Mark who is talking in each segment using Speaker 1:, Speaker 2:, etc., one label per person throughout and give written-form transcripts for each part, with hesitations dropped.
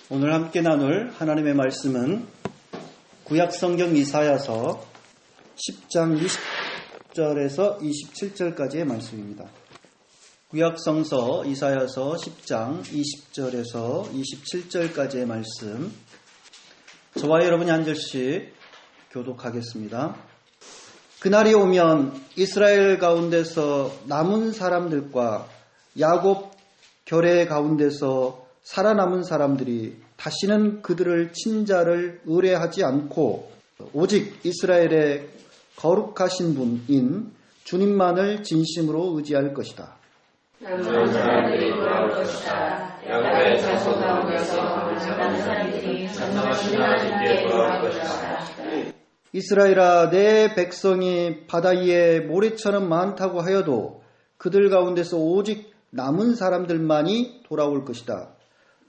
Speaker 1: 오늘 함께 나눌 하나님의 말씀은 구약성경 이사야서 10장 20절에서 27절까지의 말씀입니다. 구약성서 이사야서 10장 20절에서 27절까지의 말씀, 저와 여러분이 한 절씩 교독하겠습니다. 그날이 오면 이스라엘 가운데서 남은 사람들과 야곱 결의 가운데서 살아남은 사람들이 다시는 그들을 친자를 의뢰하지 않고 오직 이스라엘의 거룩하신 분인 주님만을 진심으로 의지할 것이다.
Speaker 2: 남은 사람들이 돌아올 것이다. 야곱의 자손 가운데서 남은 사람들이 전능하신 하나님께 돌아올 것이다.
Speaker 1: 이스라엘아, 내 백성이 바다 위에 모래처럼 많다고 하여도 그들 가운데서 오직 남은 사람들만이 돌아올 것이다.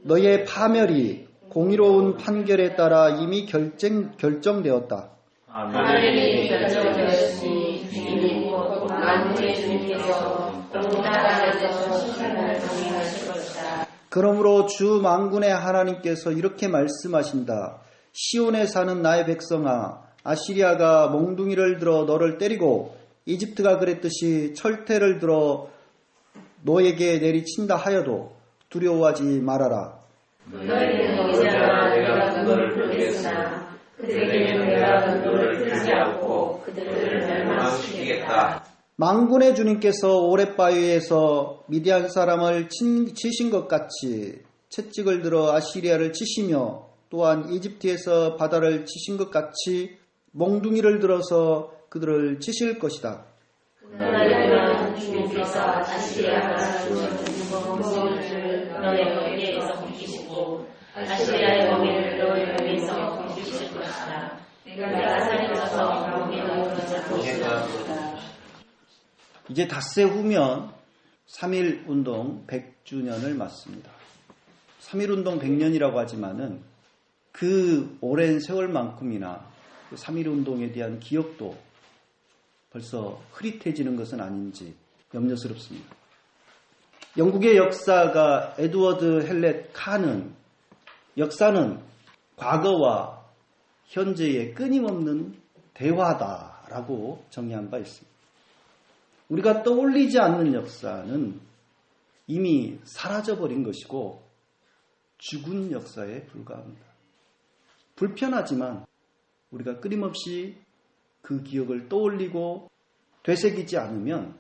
Speaker 1: 너의 파멸이 공의로운 판결에 따라 이미 결정되었다.
Speaker 2: 하늘이 결정되었으니 주님 곧 만물의 주님께서 나라에서 신을 정의하실 것이다.
Speaker 1: 그러므로 주 만군의 하나님께서 이렇게 말씀하신다. 시온에 사는 나의 백성아, 아시리아가 몽둥이를 들어 너를 때리고 이집트가 그랬듯이 철퇴를 들어 너에게 내리친다 하여도 두려워하지 말아라.
Speaker 2: 너희는 이제야 내가 그들을 풀겠으나 그들에게는 내가 그들을 풀지 않고 그들을 멸망시키겠다.
Speaker 1: 만군의 주님께서 오랫바위에서 미디안 사람을 치신 것 같이 채찍을 들어 아시리아를 치시며 또한 이집트에서 바다를 치신 것 같이 몽둥이를 들어서 그들을 치실 것이다.
Speaker 2: 그날에는 주님께서 아시리아가 주는 몽둥이를 너희에게서 옮기시고 아시리아의 몽이를 너희에게서 옮기실 것이다. 내가 살려서 몽이를 붙잡을 것이다.
Speaker 1: 이제 닷새 후면 3.1운동 100주년을 맞습니다. 3.1운동 100년이라고 하지만은 그 오랜 세월만큼이나 3.1운동에 대한 기억도 벌써 흐릿해지는 것은 아닌지 염려스럽습니다. 영국의 역사가 에드워드 헬렛 칸은 역사는 과거와 현재의 끊임없는 대화다라고 정의한 바 있습니다. 우리가 떠올리지 않는 역사는 이미 사라져버린 것이고 죽은 역사에 불과합니다. 불편하지만 우리가 끊임없이 그 기억을 떠올리고 되새기지 않으면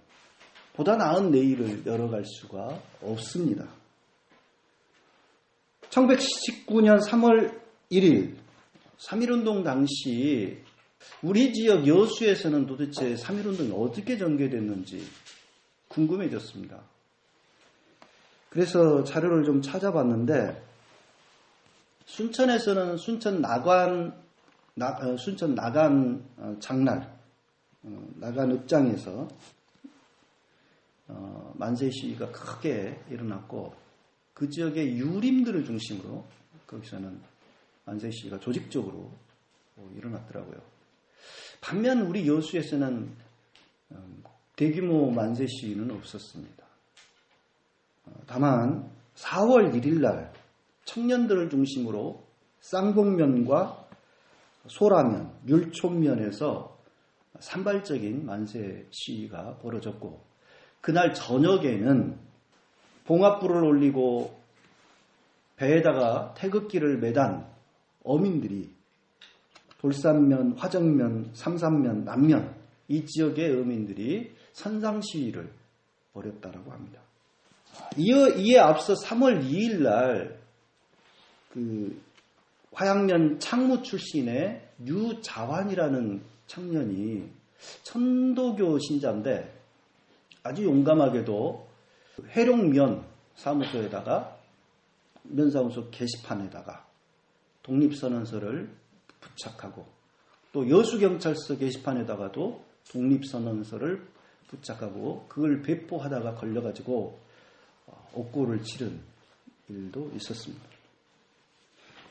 Speaker 1: 보다 나은 내일을 열어갈 수가 없습니다. 1919년 3월 1일 3.1운동 당시 우리 지역 여수에서는 도대체 3.1운동이 어떻게 전개됐는지 궁금해졌습니다. 그래서 자료를 좀 찾아봤는데 순천에서는 순천 나간 장날, 나간 읍장에서 만세 시위가 크게 일어났고 그 지역의 유림들을 중심으로 거기서는 만세 시위가 조직적으로 일어났더라고요. 반면 우리 여수에서는 대규모 만세 시위는 없었습니다. 다만 4월 1일 날 청년들을 중심으로 쌍봉면과 소라면, 율촌면에서 산발적인 만세 시위가 벌어졌고 그날 저녁에는 봉합불을 올리고 배에다가 태극기를 매단 어민들이 돌산면, 화정면, 삼산면, 남면 이 지역의 어민들이 선상 시위를 벌였다라고 합니다. 이에 앞서 3월 2일 날 화양면 창무 출신의 유자환이라는 청년이 천도교 신자인데 아주 용감하게도 회룡면 사무소에다가 면사무소 게시판에다가 독립선언서를 부착하고 또 여수경찰서 게시판에다가도 독립선언서를 부착하고 그걸 배포하다가 걸려가지고 옥고를 치른 일도 있었습니다.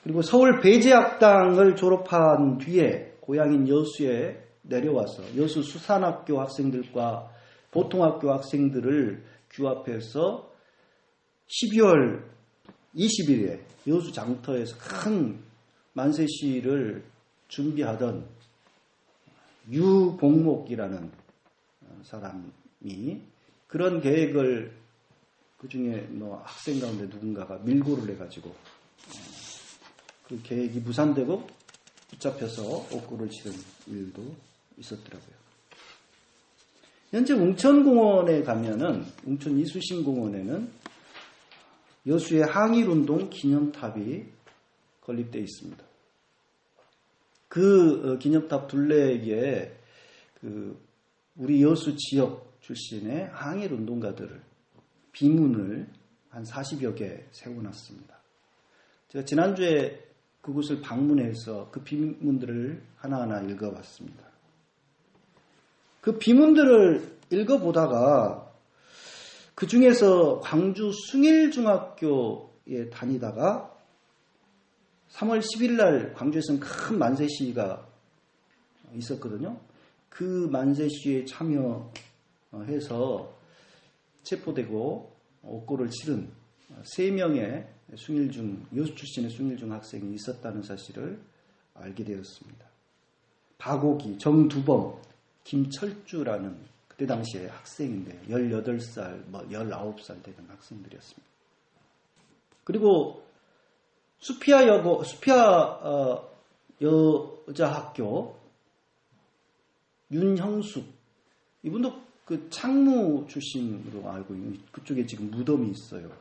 Speaker 1: 그리고 서울 배재학당을 졸업한 뒤에 고향인 여수에 내려와서 여수 수산학교 학생들과 보통학교 학생들을 규합해서 12월 20일에 여수 장터에서 큰 만세 시위를 준비하던 유봉목이라는 사람이 그런 계획을 그 중에 학생 가운데 누군가가 밀고를 해가지고 그 계획이 무산되고 붙잡혀서 옥고를 치른 일도 있었더라고요. 현재 웅천공원에 가면은 웅천 이수신공원에는 여수의 항일운동 기념탑이 건립되어 있습니다. 그 기념탑 둘레에 우리 여수 지역 출신의 항일운동가들을 비문을 한 40여 개 세워놨습니다. 제가 지난주에 그곳을 방문해서 그 비문들을 하나하나 읽어봤습니다. 그 비문들을 읽어보다가 그 중에서 광주 숭일중학교에 다니다가 3월 10일 날 광주에서는 큰 만세 시위가 있었거든요. 그 만세 시위에 참여해서 체포되고 옥고를 치른 3명의 여수 출신의 숭일중 학생이 있었다는 사실을 알게 되었습니다. 박옥이, 정두범, 김철주라는 그때 당시에 학생인데 18살, 19살 되는 학생들이었습니다. 그리고 수피아 여자학교 윤형숙, 이분도 그 창무 출신으로 알고 있는, 그쪽에 지금 무덤이 있어요.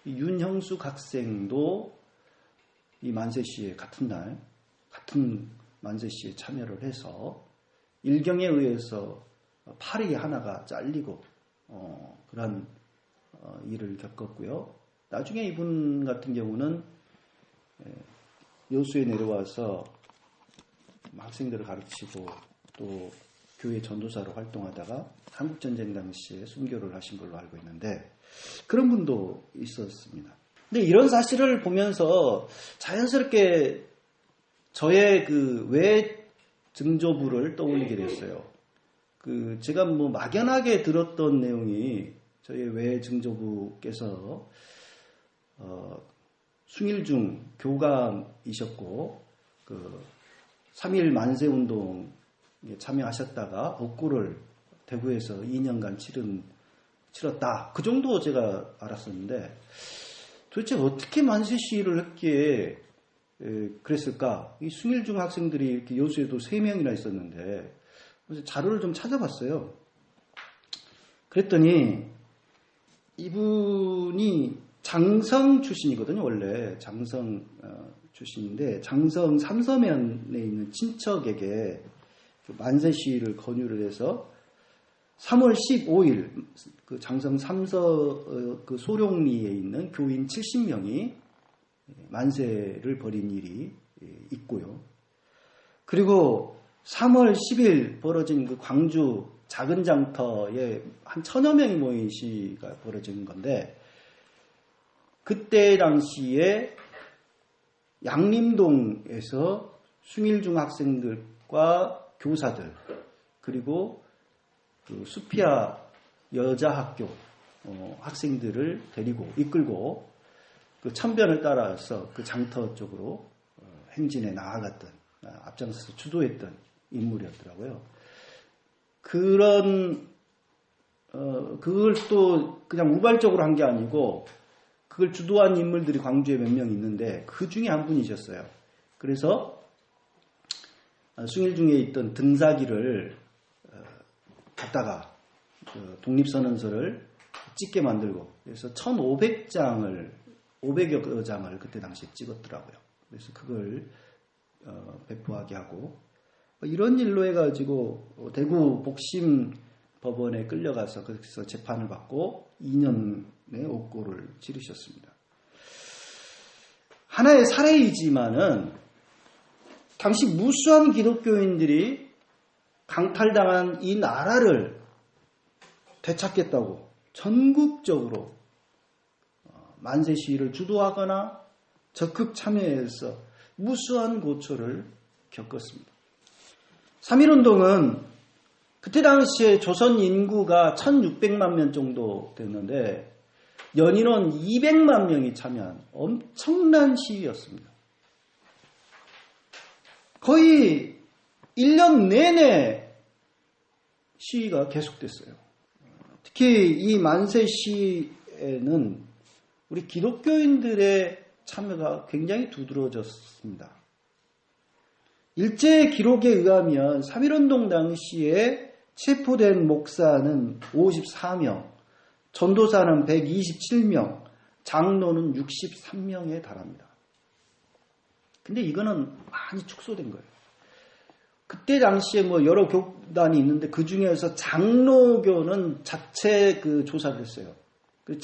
Speaker 1: 이 윤형숙 학생도 이 만세시에 같은 만세시에 참여를 해서 일경에 의해서 팔이 하나가 잘리고 그런 일을 겪었고요. 나중에 이분 같은 경우는 여수에 내려와서 학생들을 가르치고 또 교회 전도사로 활동하다가 한국전쟁 당시에 순교를 하신 걸로 알고 있는데 그런 분도 있었습니다. 근데 이런 사실을 보면서 자연스럽게 저의 그 외 증조부를 떠올리게 됐어요. 제가 막연하게 들었던 내용이 저희 외 증조부께서 숭일중 교감이셨고 3.1 만세운동에 참여하셨다가 옥고를 대구에서 2년간 치렀다. 그 정도 제가 알았었는데 도대체 어떻게 만세 시위를 했기에 그랬을까? 이 숭일중 학생들이 이렇게 여수에도 3명이나 있었는데 그래서 자료를 좀 찾아봤어요. 그랬더니 이분이 장성 출신이거든요. 원래 장성 출신인데 장성 삼서면에 있는 친척에게 만세 시위를 권유를 해서 3월 15일 그 장성 삼서 그 소룡리에 있는 교인 70명이 만세를 벌인 일이 있고요. 그리고 3월 10일 벌어진 그 광주 작은 장터에 한 1000여 명이 모인 시위가 벌어진 건데 그때 당시에 양림동에서 숭일중 학생들과 교사들 그리고 그 수피아 여자학교 학생들을 데리고 이끌고 그 천변을 따라서 그 장터 쪽으로 행진에 나아갔던 앞장서서 주도했던 인물이었더라고요. 그걸 또 그냥 우발적으로 한 게 아니고 그걸 주도한 인물들이 광주에 몇 명 있는데 그 중에 한 분이셨어요. 그래서 숭일중에 있던 등사기를 갖다가 독립선언서를 찍게 만들고 그래서 1500여 장을 그때 당시에 찍었더라고요. 그래서 그걸 배포하게 하고 이런 일로 해가지고 대구 복심법원에 끌려가서 거기서 재판을 받고 2년의 옥고를 치르셨습니다. 하나의 사례이지만은 당시 무수한 기독교인들이 강탈당한 이 나라를 되찾겠다고 전국적으로 만세 시위를 주도하거나 적극 참여해서 무수한 고초를 겪었습니다. 3.1운동은 그때 당시에 조선 인구가 1600만 명 정도 됐는데 연인원 200만 명이 참여한 엄청난 시위였습니다. 거의 1년 내내 시위가 계속됐어요. 특히 이 만세 시위에는 우리 기독교인들의 참여가 굉장히 두드러졌습니다. 일제 기록에 의하면 3.1운동 당시에 체포된 목사는 54명, 전도사는 127명, 장로는 63명에 달합니다. 근데 이거는 많이 축소된 거예요. 그때 당시에 뭐 여러 교단이 있는데 그 중에서 장로교는 자체 그 조사를 했어요. 그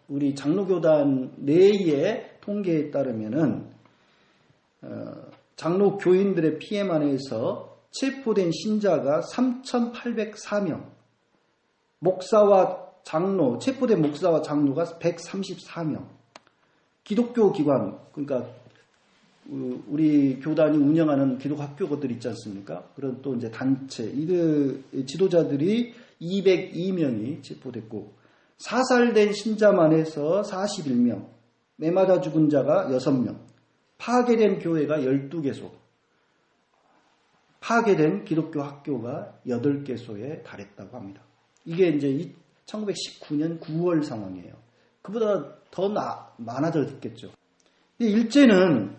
Speaker 1: 우리 장로교단 내의 통계에 따르면은 장로 교인들의 피해만 해서 체포된 신자가 3,804명, 체포된 목사와 장로가 134명, 기독교 기관, 그러니까 우리 교단이 운영하는 기독학교들 있지 않습니까? 그런 또 이제 단체, 이들 지도자들이 202명이 체포됐고, 사살된 신자만 해서 41명, 매맞아 죽은 자가 6명, 파괴된 교회가 12개소, 파괴된 기독교 학교가 8개소에 달했다고 합니다. 이게 이제 1919년 9월 상황이에요. 그보다 더 많아졌겠죠. 일제는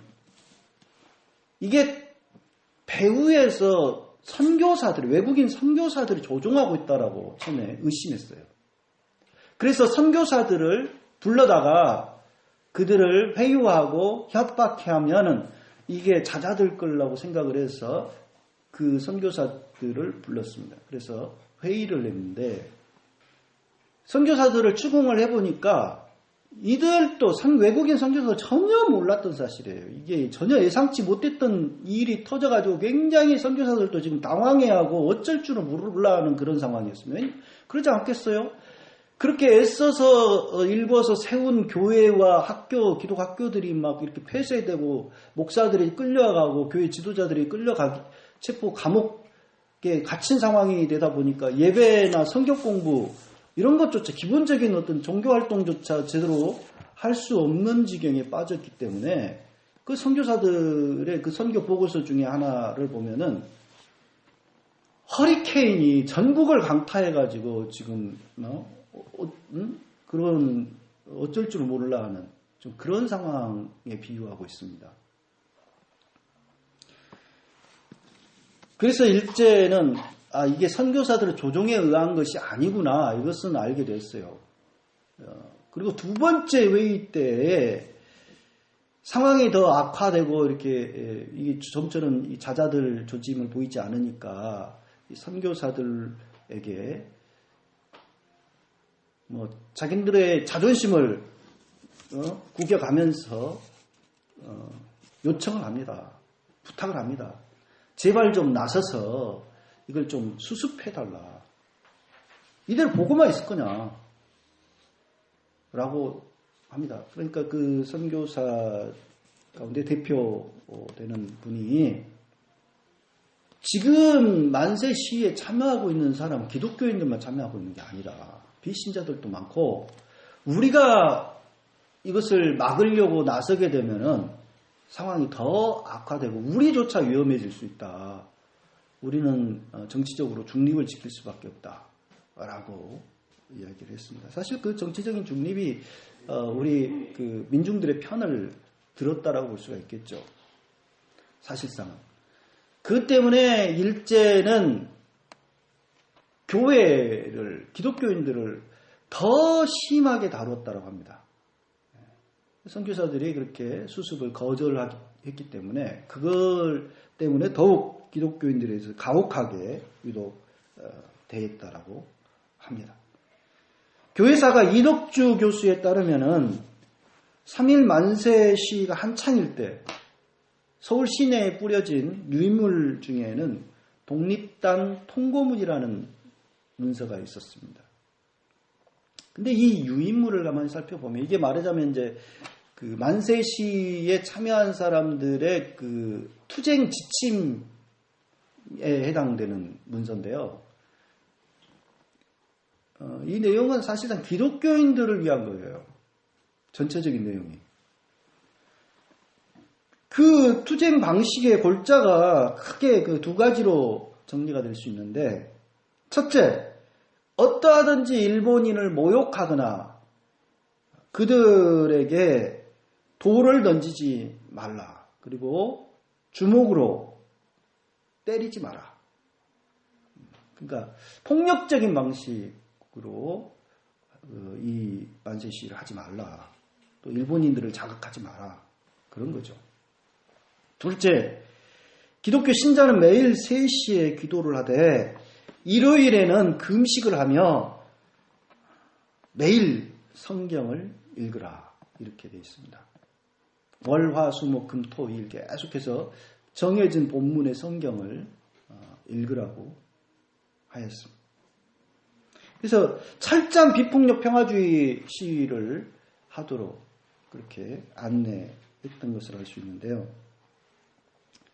Speaker 1: 이게 배후에서 외국인 선교사들이 조종하고 있다라고 처음에 의심했어요. 그래서 선교사들을 불러다가 그들을 회유하고 협박하면은 이게 잦아들 거라고 생각을 해서 그 선교사들을 불렀습니다. 그래서 회의를 했는데 선교사들을 추궁을 해보니까 이들도 외국인 선교사가 전혀 몰랐던 사실이에요. 이게 전혀 예상치 못했던 일이 터져가지고 굉장히 선교사들도 지금 당황해하고 어쩔 줄은 몰라하는 그런 상황이었습니다. 그러지 않겠어요? 그렇게 애써서 일궈서 세운 교회와 기독학교들이 막 이렇게 폐쇄되고 목사들이 끌려가고 교회 지도자들이 체포 감옥에 갇힌 상황이 되다 보니까 예배나 성경 공부 이런 것조차 기본적인 어떤 종교활동조차 제대로 할 수 없는 지경에 빠졌기 때문에 그 선교사들의 그 선교 보고서 중에 하나를 보면은 허리케인이 전국을 강타해가지고 지금 그런 어쩔 줄 몰라 하는 좀 그런 상황에 비유하고 있습니다. 그래서 일제는 이게 선교사들의 조종에 의한 것이 아니구나 이것은 알게 됐어요. 그리고 두 번째 회의 때에 상황이 더 악화되고 이렇게 이게 점처럼 이 자자들 조짐을 보이지 않으니까 이 선교사들에게 자기들의 자존심을 구겨가면서 요청을 합니다. 부탁을 합니다. 제발 좀 나서서 이걸 좀 수습해달라. 이대로 보고만 있을 거냐. 라고 합니다. 그러니까 그 선교사 가운데 대표되는 분이 지금 만세 시위에 참여하고 있는 사람, 기독교인들만 참여하고 있는 게 아니라 비신자들도 많고 우리가 이것을 막으려고 나서게 되면은 상황이 더 악화되고 우리조차 위험해질 수 있다. 우리는 정치적으로 중립을 지킬 수밖에 없다라고 이야기를 했습니다. 사실 그 정치적인 중립이 우리 그 민중들의 편을 들었다라고 볼 수가 있겠죠. 사실상은. 그 때문에 일제는 기독교인들을 더 심하게 다뤘다고 합니다. 선교사들이 그렇게 수습을 거절했기 때문에 그걸 때문에 더욱 기독교인들에 대해서 가혹하게 대했다라고 합니다. 교회사가 이덕주 교수에 따르면은 3.1 만세 시위가 한창일 때 서울 시내에 뿌려진 유인물 중에는 독립단 통고문이라는 문서가 있었습니다. 근데 이 유인물을 가만히 살펴보면 이게 말하자면 이제 그 만세 시위에 참여한 사람들의 그 투쟁 지침에 해당되는 문서인데요. 이 내용은 사실상 기독교인들을 위한 거예요. 전체적인 내용이. 그 투쟁 방식의 골자가 크게 그 두 가지로 정리가 될 수 있는데, 첫째, 어떠하든지 일본인을 모욕하거나 그들에게 돌을 던지지 말라. 그리고 주먹으로 때리지 마라. 그러니까 폭력적인 방식으로 이 만세 시위를 하지 말라. 또 일본인들을 자극하지 마라. 그런 거죠. 둘째, 기독교 신자는 매일 3시에 기도를 하되 일요일에는 금식을 하며 매일 성경을 읽으라. 이렇게 되어 있습니다. 월, 화, 수, 목, 금, 토, 일 계속해서 정해진 본문의 성경을 읽으라고 하였습니다. 그래서 철저한 비폭력 평화주의 시위를 하도록 그렇게 안내했던 것을 알 수 있는데요.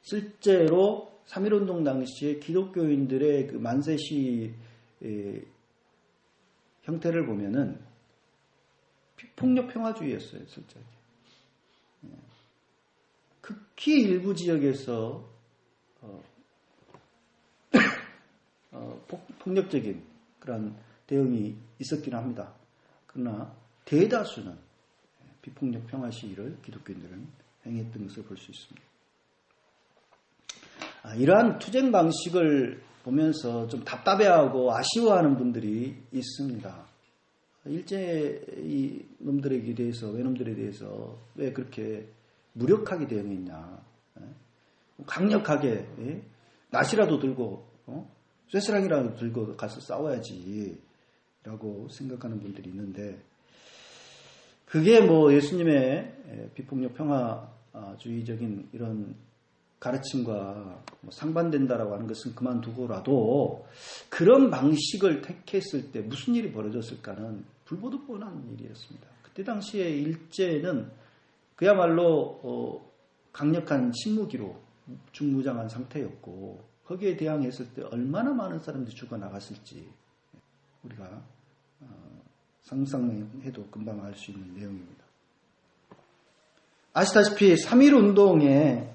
Speaker 1: 실제로 3.1운동 당시에 기독교인들의 그 만세 시위 형태를 보면은 비폭력 평화주의였어요, 실제로. 극히 일부 지역에서 폭력적인 그런 대응이 있었긴 합니다. 그러나 대다수는 비폭력 평화 시위를 기독교인들은 행했던 것을 볼 수 있습니다. 이러한 투쟁 방식을 보면서 좀 답답해하고 아쉬워하는 분들이 있습니다. 일제 이 놈들에게 대해서, 외놈들에 대해서 왜 그렇게 무력하게 대응했냐. 강력하게 낫이라도 들고 쇠사랑이라도 들고 가서 싸워야지 라고 생각하는 분들이 있는데, 그게 뭐 예수님의 비폭력 평화주의적인 이런 가르침과 상반된다라고 하는 것은 그만두고라도 그런 방식을 택했을 때 무슨 일이 벌어졌을까는 불보듯 뻔한 일이었습니다. 그때 당시에 일제는 그야말로 강력한 침묵기로 중무장한 상태였고, 거기에 대항했을 때 얼마나 많은 사람들이 죽어나갔을지 우리가 상상해도 금방 알 수 있는 내용입니다. 아시다시피 3.1운동의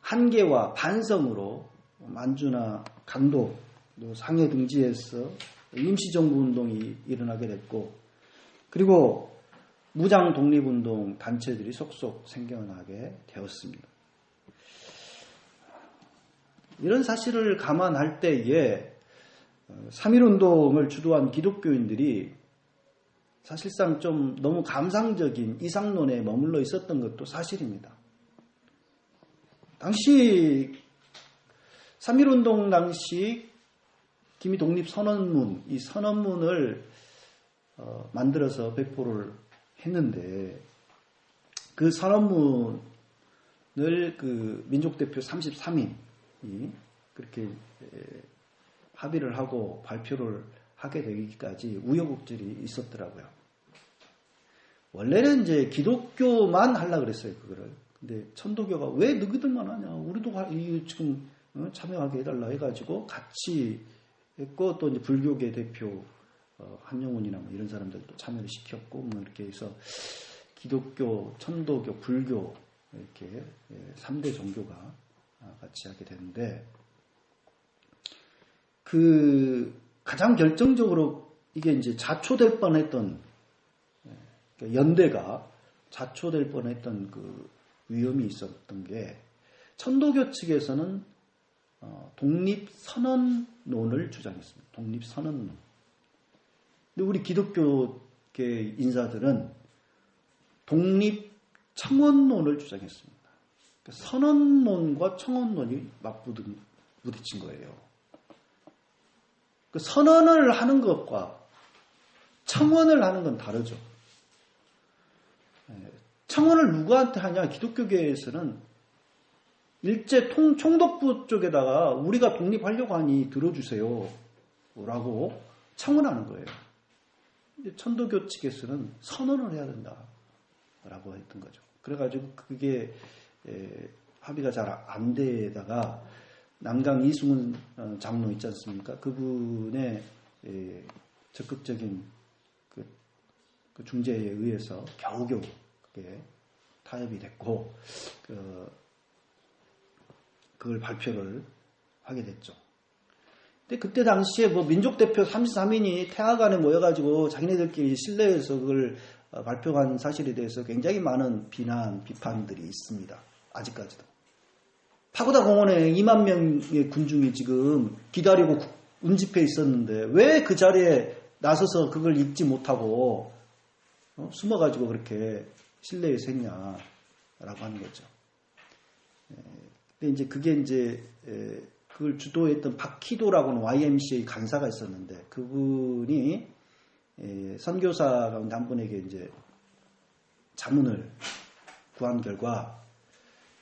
Speaker 1: 한계와 반성으로 만주나 강도, 상해 등지에서 임시정부운동이 일어나게 됐고, 그리고 무장 독립운동 단체들이 속속 생겨나게 되었습니다. 이런 사실을 감안할 때에 3.1운동을 주도한 기독교인들이 사실상 좀 너무 감상적인 이상론에 머물러 있었던 것도 사실입니다. 당시 3.1운동 당시 기미 독립선언문, 이 선언문을 만들어서 배포를 했는데, 그 선언문을 그 민족대표 33인이 그렇게 합의를 하고 발표를 하게 되기까지 우여곡절이 있었더라고요. 원래는 이제 기독교만 하려고 그랬어요, 그거를. 근데 천도교가 왜 너희들만 하냐, 우리도 지금 참여하게 해달라 해가지고 같이 했고, 또 이제 불교계 대표 한영훈이나 뭐 이런 사람들도 참여를 시켰고, 뭐 이렇게 해서 기독교, 천도교, 불교 이렇게 3대 종교가 같이 하게 되는데, 그 가장 결정적으로 이게 이제 자초될 뻔했던, 연대가 자초될 뻔했던 그 위험이 있었던 게, 천도교 측에서는 독립선언론을 주장했습니다. 독립선언론. 근데 우리 기독교계 인사들은 독립청원론을 주장했습니다. 그러니까 선언론과 청원론이 맞부딪힌 거예요. 그 선언을 하는 것과 청원을 하는 건 다르죠. 청원을 누구한테 하냐? 기독교계에서는 일제 총독부 쪽에다가 우리가 독립하려고 하니 들어주세요 라고 청원하는 거예요. 천도교 측에서는 선언을 해야 된다라고 했던 거죠. 그래가지고 그게 합의가 잘 안 되다가 남강 이승훈 장로 있지 않습니까? 그분의 적극적인 그 중재에 의해서 겨우겨우 그게 타협이 됐고 그걸 발표를 하게 됐죠. 근데 그때 당시에 뭐 민족대표 33인이 태화관에 모여가지고 자기네들끼리 실내에서 그걸 발표한 사실에 대해서 굉장히 많은 비난, 비판들이 있습니다. 아직까지도. 파고다 공원에 2만 명의 군중이 지금 기다리고 운집해 있었는데 왜 그 자리에 나서서 그걸 읽지 못하고 숨어가지고 그렇게 실내에서 했냐라고 하는 거죠. 근데 이제 그게 이제 그걸 주도했던 박희도라고는 YMCA 간사가 있었는데 그분이 선교사 가운데 한 분에게 이제 자문을 구한 결과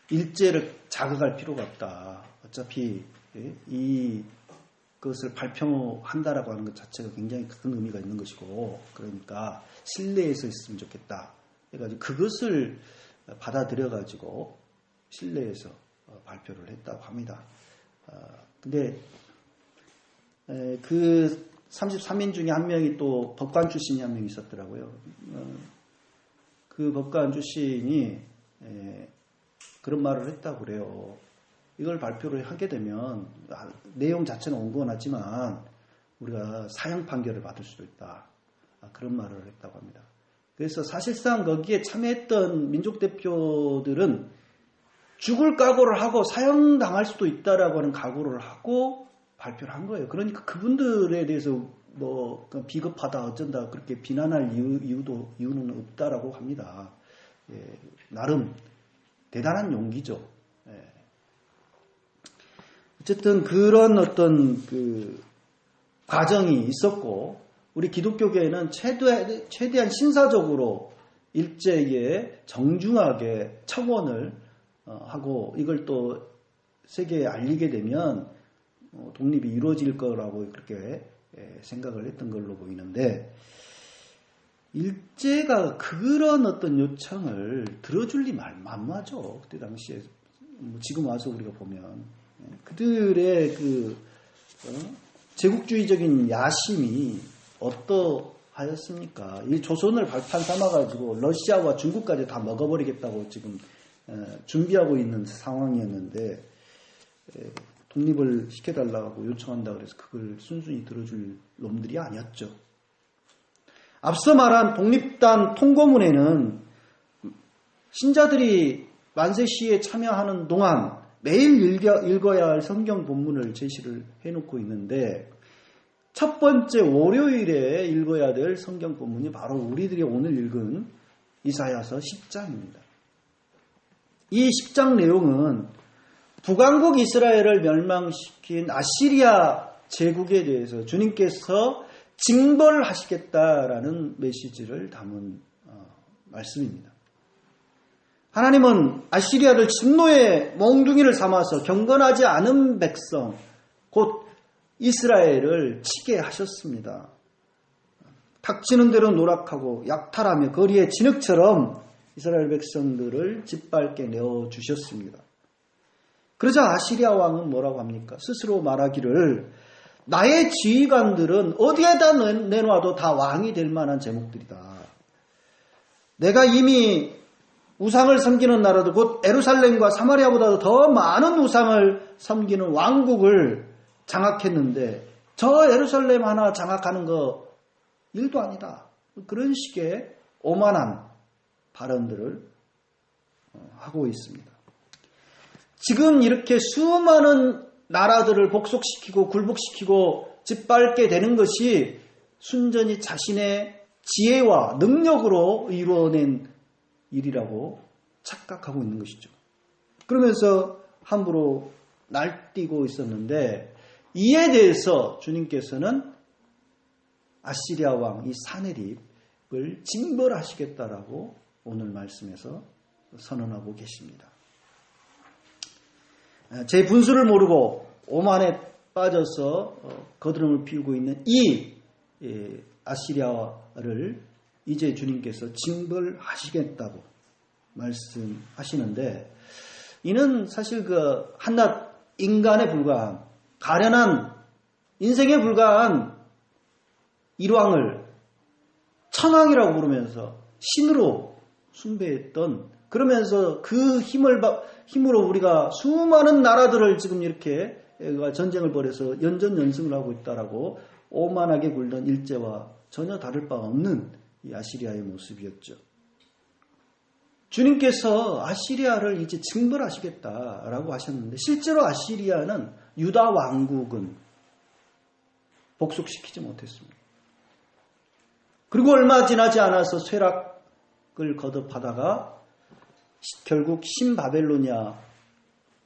Speaker 1: 일제를 자극할 필요가 없다. 어차피 그것을 발표한다라고 하는 것 자체가 굉장히 큰 의미가 있는 것이고 그러니까 실내에서 있으면 좋겠다. 해가지고 그것을 받아들여가지고 실내에서 발표를 했다고 합니다. 근데 그 33인 중에 한 명이 또 법관 출신이 한 명 있었더라고요. 그 법관 출신이 그런 말을 했다고 그래요. 이걸 발표를 하게 되면 내용 자체는 온건하지만 우리가 사형 판결을 받을 수도 있다. 그런 말을 했다고 합니다. 그래서 사실상 거기에 참여했던 민족 대표들은 죽을 각오를 하고 사형당할 수도 있다라고 하는 각오를 하고 발표를 한 거예요. 그러니까 그분들에 대해서 뭐 비겁하다 어쩐다 그렇게 비난할 이유는 없다라고 합니다. 나름 대단한 용기죠. 어쨌든 그런 어떤 그 과정이 있었고 우리 기독교계에는 최대한 신사적으로 일제에 정중하게 청원을 하고 이걸 또 세계에 알리게 되면 독립이 이루어질 거라고 그렇게 생각을 했던 걸로 보이는데 일제가 그런 어떤 요청을 들어줄 리 만마죠. 그때 당시에 지금 와서 우리가 보면 그들의 그 제국주의적인 야심이 어떠하였습니까? 이 조선을 발판 삼아가지고 러시아와 중국까지 다 먹어버리겠다고 지금 준비하고 있는 상황이었는데 독립을 시켜달라고 요청한다 그래서 그걸 순순히 들어줄 놈들이 아니었죠. 앞서 말한 독립단 통고문에는 신자들이 만세 시위에 참여하는 동안 매일 읽어야 할 성경 본문을 제시를 해놓고 있는데 첫 번째 월요일에 읽어야 될 성경 본문이 바로 우리들이 오늘 읽은 이사야서 10장입니다. 이 10장 내용은 북왕국 이스라엘을 멸망시킨 아시리아 제국에 대해서 주님께서 징벌하시겠다라는 메시지를 담은 말씀입니다. 하나님은 아시리아를 진노의 몽둥이를 삼아서 경건하지 않은 백성, 곧 이스라엘을 치게 하셨습니다. 닥치는 대로 노락하고 약탈하며 거리의 진흙처럼 이스라엘 백성들을 짓밟게 내어주셨습니다. 그러자 아시리아 왕은 뭐라고 합니까? 스스로 말하기를 나의 지휘관들은 어디에다 내놔도 다 왕이 될 만한 제목들이다. 내가 이미 우상을 섬기는 나라도 곧 에루살렘과 사마리아보다도 더 많은 우상을 섬기는 왕국을 장악했는데 저 에루살렘 하나 장악하는 거 일도 아니다. 그런 식의 오만한 발언들을 하고 있습니다. 지금 이렇게 수많은 나라들을 복속시키고 굴복시키고 짓밟게 되는 것이 순전히 자신의 지혜와 능력으로 이루어낸 일이라고 착각하고 있는 것이죠. 그러면서 함부로 날뛰고 있었는데 이에 대해서 주님께서는 아시리아 왕 이 사네립을 징벌하시겠다라고 오늘 말씀에서 선언하고 계십니다. 제 분수를 모르고 오만에 빠져서 거드름을 피우고 있는 이 아시리아를 이제 주님께서 징벌하시겠다고 말씀하시는데 이는 사실 그 한낱 인간에 불과한 가련한 인생에 불과한 일왕을 천왕이라고 부르면서 신으로 숭배했던, 그러면서 그 힘으로 우리가 수많은 나라들을 지금 이렇게 전쟁을 벌여서 연전연승을 하고 있다라고 오만하게 굴던 일제와 전혀 다를 바가 없는 이 아시리아의 모습이었죠. 주님께서 아시리아를 이제 징벌하시겠다라고 하셨는데, 실제로 아시리아는 유다 왕국은 복속시키지 못했습니다. 그리고 얼마 지나지 않아서 쇠락을 거듭하다가 결국 신바벨로니아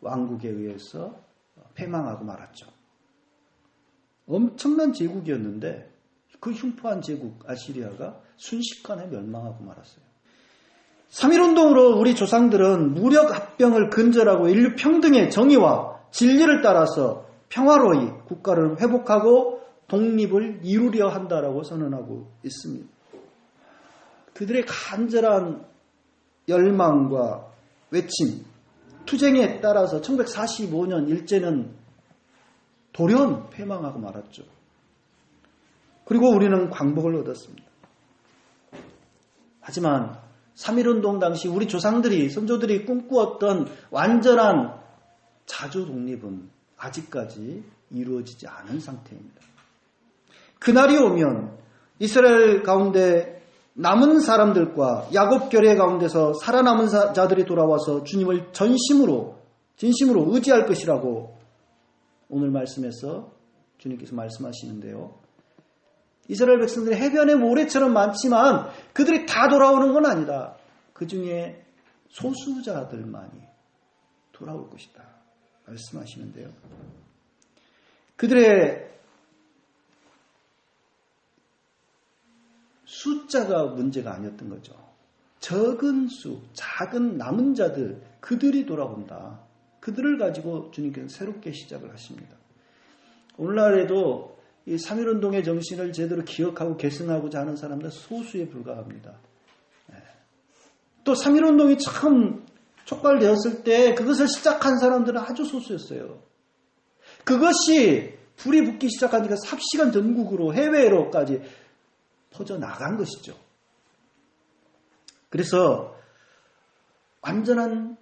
Speaker 1: 왕국에 의해서 패망하고 말았죠. 엄청난 제국이었는데 그 흉포한 제국 아시리아가 순식간에 멸망하고 말았어요. 3.1운동으로 우리 조상들은 무력 합병을 근절하고 인류 평등의 정의와 진리를 따라서 평화로이 국가를 회복하고 독립을 이루려 한다라고 선언하고 있습니다. 그들의 간절한 열망과 외침, 투쟁에 따라서 1945년 일제는 돌연 패망하고 말았죠. 그리고 우리는 광복을 얻었습니다. 하지만 3.1운동 당시 우리 조상들이, 선조들이 꿈꾸었던 완전한 자주 독립은 아직까지 이루어지지 않은 상태입니다. 그날이 오면 이스라엘 가운데 남은 사람들과 야곱 결의 가운데서 살아남은 자들이 돌아와서 주님을 진심으로 의지할 것이라고 오늘 말씀에서 주님께서 말씀하시는데요. 이스라엘 백성들이 해변의 모래처럼 많지만 그들이 다 돌아오는 건 아니다. 그 중에 소수자들만이 돌아올 것이다 말씀하시는데요. 그들의 숫자가 문제가 아니었던 거죠. 적은 수, 작은 남은 자들, 그들이 돌아온다. 그들을 가지고 주님께서 새롭게 시작을 하십니다. 오늘날에도 이 3.1운동의 정신을 제대로 기억하고 계승하고자 하는 사람들 소수에 불과합니다. 또 3.1운동이 처음 촉발되었을 때 그것을 시작한 사람들은 아주 소수였어요. 그것이 불이 붙기 시작하니까 삽시간 전국으로 해외로까지 퍼져나간 것이죠. 그래서 완전한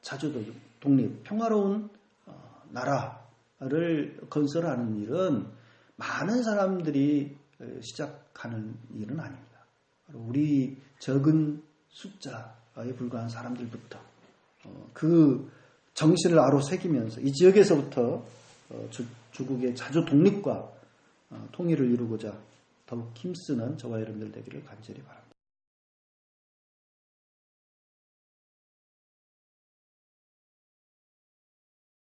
Speaker 1: 자주 독립, 평화로운 나라를 건설하는 일은 많은 사람들이 시작하는 일은 아닙니다. 우리 적은 숫자에 불과한 사람들부터 그 정신을 아로새기면서 이 지역에서부터 조국의 자주 독립과 통일을 이루고자 더욱 힘쓰는 저와 여러분들 되기를 간절히 바랍니다.